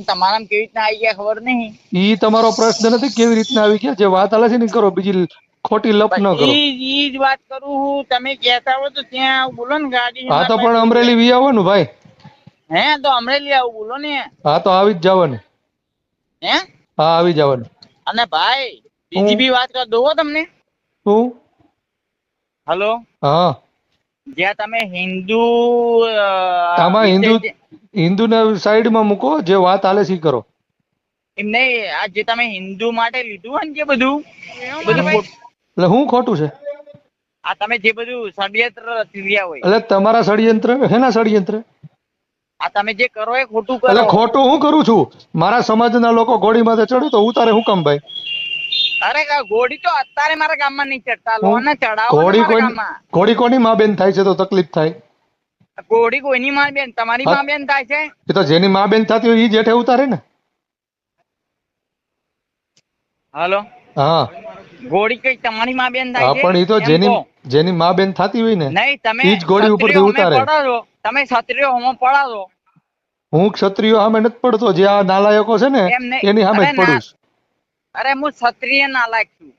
તમારા કેવી રીતના આવી ગયા ખબર નહીં. ઈ તમારો પ્રશ્ન નથી કેવી રીતના આવી ગયા. જે વાત હાલે છે ને કરો, બીજી ખોટી લપ ન કરો. ઈ જ વાત કરું હું. તમે કહેતા હો તો ત્યાં બોલો ને ગાડી. હા તો પણ અમરેલી વી આવવાનું ભાઈ. હે તો અમરેલી આવું બોલો ને. હા તો આવી જ જવાનું. હે હા આવી જવાનું. અને ભાઈ બીજી બી વાત કર દો તમને. શું? હલો. હા જ્યાં તમે હિન્દુ આમાં હિન્દુ ને સાઈડ માં મૂકો. જે વાત હાલે છે કરો. એમ નહીં, આ જે તમે હિન્દુ માટે લીધું હોય ને જે બધું એટલે હું ખોટું છે? આ તમે જે બધું ષડયંત્ર રચ્યા હોય. એટલે તમારા ષડયંત્ર હેના ષડયંત્ર? આ તમે જે કરો એ ખોટું કરો. એટલે ખોટું હું કરું છું? મારા સમાજના લોકો ઘોડી માથે ચડે તો ઉતારે હું કામ ભાઈ? અરે ઘોડી તો અત્યારે મારા ગામમાં નહીં ચડતા. લોને ચડાવો ઘોડી કોની માં બેન થાય છે તો તકલીફ થાય? ઘોડી કોઈની માં બેન? તમારી માં બેન થાય છે. એ તો જેની માં બેન થતી હોય ઈ જેઠે ઉતારે ને. હાલો. હા ઘોડી કઈ તમારી માં બેન થાય છે? પણ ઈ તો જેની માં બેન થતી હોય ને નહીં, તમે ઈ જ ઘોડી ઉપરથી ઉતારે. તમે ક્ષત્રિયો હોમો પડાવો. હું ક્ષત્રિયો સામે નથી પડતો. જે આ નાલાયકો છે ને એની સામે જ પડું છું. અરે હું ક્ષત્રિય નાલાયક છું.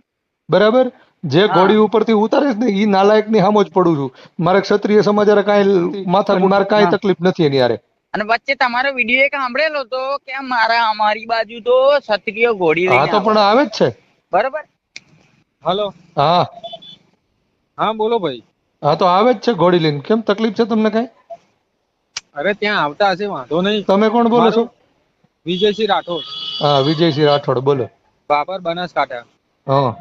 બરાબર. જે ઘોડી ઉપરથી ઉતારે છે ને ઈ નાલાયક ની સામે જ પડું છું. મારે ક્ષત્રિય સમાજ કાંઈ માથા મારે કાંઈ તકલીફ નથી એની હારે. અને વચ્ચે તમારો વિડીયો એક સાંભળેલો હતો કે અમારી બાજુ તો ક્ષત્રિય ઘોડી લઈને. હા તો પણ આવે જ છે. બરાબર. હલો. હા હા બોલો ભાઈ. હા તો આવે જ છે ઘોડી લઈને. કેમ તકલીફ છે તમને કઈ? અરે ત્યાં આવતા હશે, વાંધો નહીં. તમે કોણ બોલો છો? વિજયસિંહ રાઠોડ. હા વિજયસિંહ રાઠોડ બોલો. બાબર બનાસકાંઠા. હા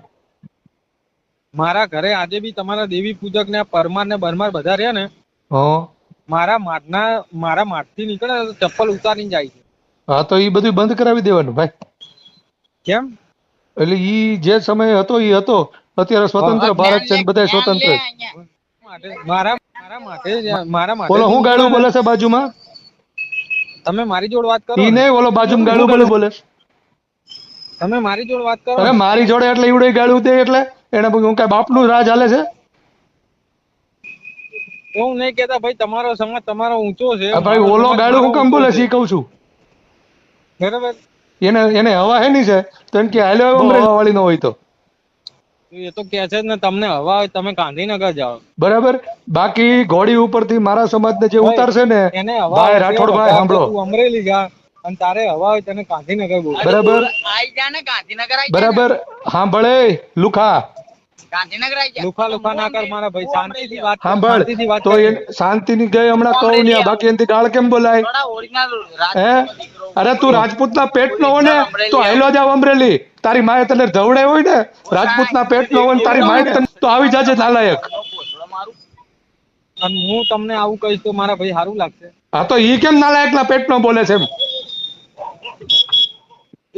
મારા ઘરે આજે બી તમારા દેવી પૂજક ને પરમાર ને બરમાર બધા રહ્યા ને. હા મારા માઠથી નીકળે તો ચપ્પલ ઉતારીને જાય છે. હા તો ઈ બધું બંધ કરાવી દેવાનું ભાઈ. કેમ? એટલે ઈ જે સમય હતો ઈ હતો. અત્યારે સ્વતંત્ર ભારત છે ને બધા સ્વતંત્ર. મારા માટે બોલો હું ગાળું બોલે છે બાજુમાં? તમે મારી જોડે વાત કરો. ઈ નહીં, ઓલો બાજુમાં ગાળું બોલે. તમે મારી જોડે વાત કરો. અરે મારી જોડે એટલે ઈવડે ગાળું દે એટલે એને હું કઈ બાપનું રાજ હાલે છે? હું નહીં કેતા ભાઈ, તમારો સમાજ તમારો ઊંચો છે. ભાઈ ઓલો ગાળું હું કામ બોલે છે કહું છું. બરાબર. એને હવા હેની છે તો એમ કે હાલ્યો અમરેલી વાળી નો હોય તો એ તો કે છે ને તમને હવા હોય તમે ગાંધીનગર જાઓ. બરાબર. બાકી ઘોડી ઉપરથી મારા સમાજને જે ઉતારશે ને ભાઈ રાઠોડભાઈ સાંભળો. અમરેલી જા અને તારે હવા હોય તને ગાંધીનગર બોલ. બરાબર આઈ જા ને ગાંધીનગર આઈ જા. બરાબર. સાંભળે લુખા. ગાંધીનગર આઈ જા. લુખા ના કર મારા ભાઈ, શાંતિથી વાત કર. સાંભળ તો શાંતિની ગઈ હમણાં કહું ને બાકી એનથી ગાળ કેમ બોલાય? હે અરે તું રાજપૂતના પેટનો હોય ને તો હાલો જાવ અમરેલી. તારી માએ તને ધવડે હોય ને રાજપૂતના પેટનો હોય ને તારી માએ તને તો આવી જાજે નાલાયક. અને હું તમને આવું કહીશ તો મારા ભાઈ સારું લાગશે? હા તો ઈ કેમ નાલાયકના પેટનો બોલે છે એમ?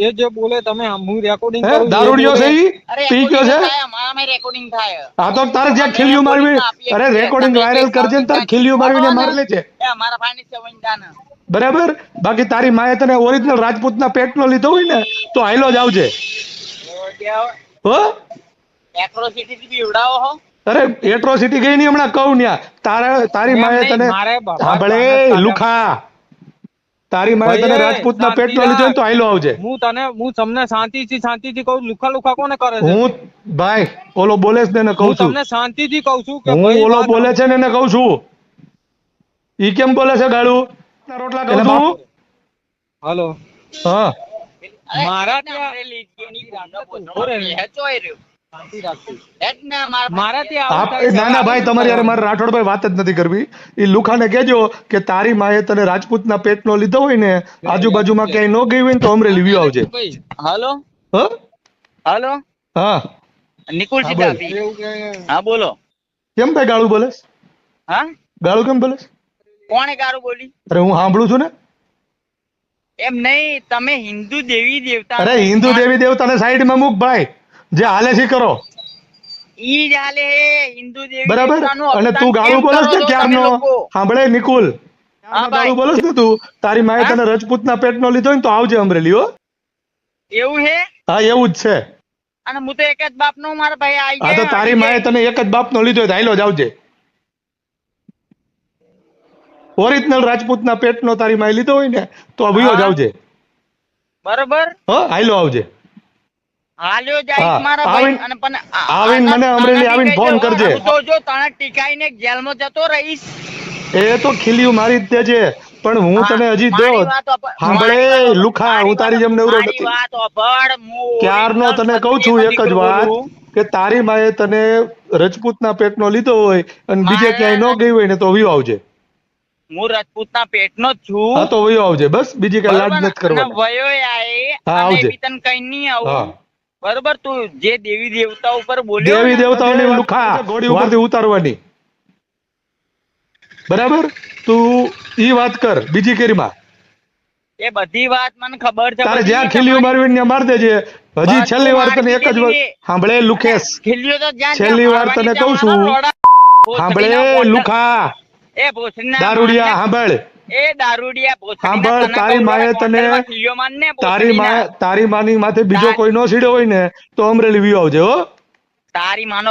એ જે બોલે તમે હું રેકોર્ડિંગ કરું. દારૂડિયો છે ઈ? પી ગયો છે? અમારામાં રેકોર્ડિંગ થાય. હા તો તારે જ્યાં ખીલ્યું મારવી, અરે રેકોર્ડિંગ વાયરલ કરજે ને તાર ખીલ્યું મારવીને માર લેજે. અમારા ફાની સંબંધાના. બરાબર. બાકી તારી માએ તને ઓરિજિનલ રાજપૂતના પેટનો લીધો હોય ને તો હાલો જ આવજે. હો એટ્રોસિટી થી બીવડાવો હો. અરે એટ્રોસિટી ગઈ નહીં હમણાં કહું ન્યા. તારી માએ તને સાંભળે લુખા, તારી માએ તને રાજપૂતના પેટનો લીધો તો હાલો આવજે. હું તમને શાંતિથી કહું. લુખા કોને કરે છે? હું ભાઈ ઓલો બોલે છે ને કહું છું. તમને શાંતિથી કહું છું કે હું ઓલો બોલે છે ને એને કહું છું. ઈ કેમ બોલે છે ગાળું? રોટલા કહું છું. હલો. હા મારા ના ભાઈ તમારી યાર મારે રાઠોડભાઈ વાત જ નથી કરવી. એ લુખાને કહેજો કે તારી માએ તને રાજપૂતના પેટનો લીધો હોય ને આજુબાજુમાં ક્યાંય ન ગઈ હોય ને તો અમરેલી વ્યુ આવજે. હાલો. હાલો. હા નિકુલ સીતાપી. હા બોલો. કેમ ભાઈ ગાળું બોલે? હા ગાળું કેમ બોલે? કોણે ગાળું બોલી? અરે હું સાંભળું છું ને. એમ નહીં, તમે હિન્દુ દેવી દેવતા. અરે હિન્દુ દેવી દેવતાને સાઈડમાં મૂક ભાઈ. જે હાલે છે કરો. ઈ જ હાલે હિન્દુ દેવી બરાબર. અને તું ગાળું બોલસ ને ક્યારનો સાંભળે નિકુલ. ગાળું બોલસ ને તું તારી માએ તને રાજપૂતના પેટનો લીધો ને તો આવજે અમરેલી. હો એવું હે? હા એવું જ છે. અને હું તો એક જ બાપનો મારા ભાઈ આવી જાય. હા તો તારી માએ તને એક જ બાપનો લીધો તો હાલો જ આવજે. ઓરિજિનલ રાજપૂતના પેટનો તારી માએ લીધો હોય ને તો અભિયો જ આવજે. બરોબર હાલો આવજે. હાલ્યો જાય હા, મારા ભાઈ આવીને- અને પણ આવીને મને અમરેલી આવીને ફોન કરજે. હું તો જો તને ટીકાઈને જેલમાં જતો રહીશ. એ તો ખીલ્યું મારી જ દેજે, પણ હું હા, તને હજી મારી દો વાત મારી સાંભળે વાત લુખા, મારી હું તારી જેમ વાત- નવરો મારી નથી. વાત સાંભળ, હું ક્યારનો original તને કઉ છું ક્ષત્રિયનો એક જ દીકરો વાત બોલું. કે તારી માએ તને રજપૂતના પેટનો લીધો હોય અને બીજે ક્યાંય ન ગઈ હોય ને તો વિયો આવજે. હું રાજપૂતના પેટનો જ છું. હા તો વયો આવજે, બસ બીજી કઈ લાડ બરોબર ને? નથી કરવાની. અને વયો આય હા, અને આવજે. બી તને કઈ નહીં હા. આવું. બરોબર, તું જે દેવી દેવતા ઉપર બોલ્યો દેવી ને, દેવતાઓની લુખા ઘોડી ઉપરથી ઉતારવાની. બરાબર, તું ઈ વાત કર, બીજી કરીમાં એ બધી વાત મને ખબર છે. તારે બધી જ્યાં ખીલ્યું તમારી મારવી ત્યાં માર દેજે. હજી બધું છેલ્લી વાર મારી તને એક જ દીધેલી વાત ને. સાંભળે લુખેશ, ખીલ્યો તો જ્યાં છેલ્લી વાર તને કઉ છું, સાંભળે લુખા, એ ભોસડીના દારૂડિયા માનને- સાંભળ, એ દારૂડિયા ભોસડીના સાંભળ, તને તારી કહું, માએ રોડા તને ગોંડલમાં ખીલ્યો મારને તારી ભોસડીના. તારી માની માથે બીજો કોઈ નો સીડ્યો હોય ને તો અમરેલી વિયો આવજે હો. તારી માનો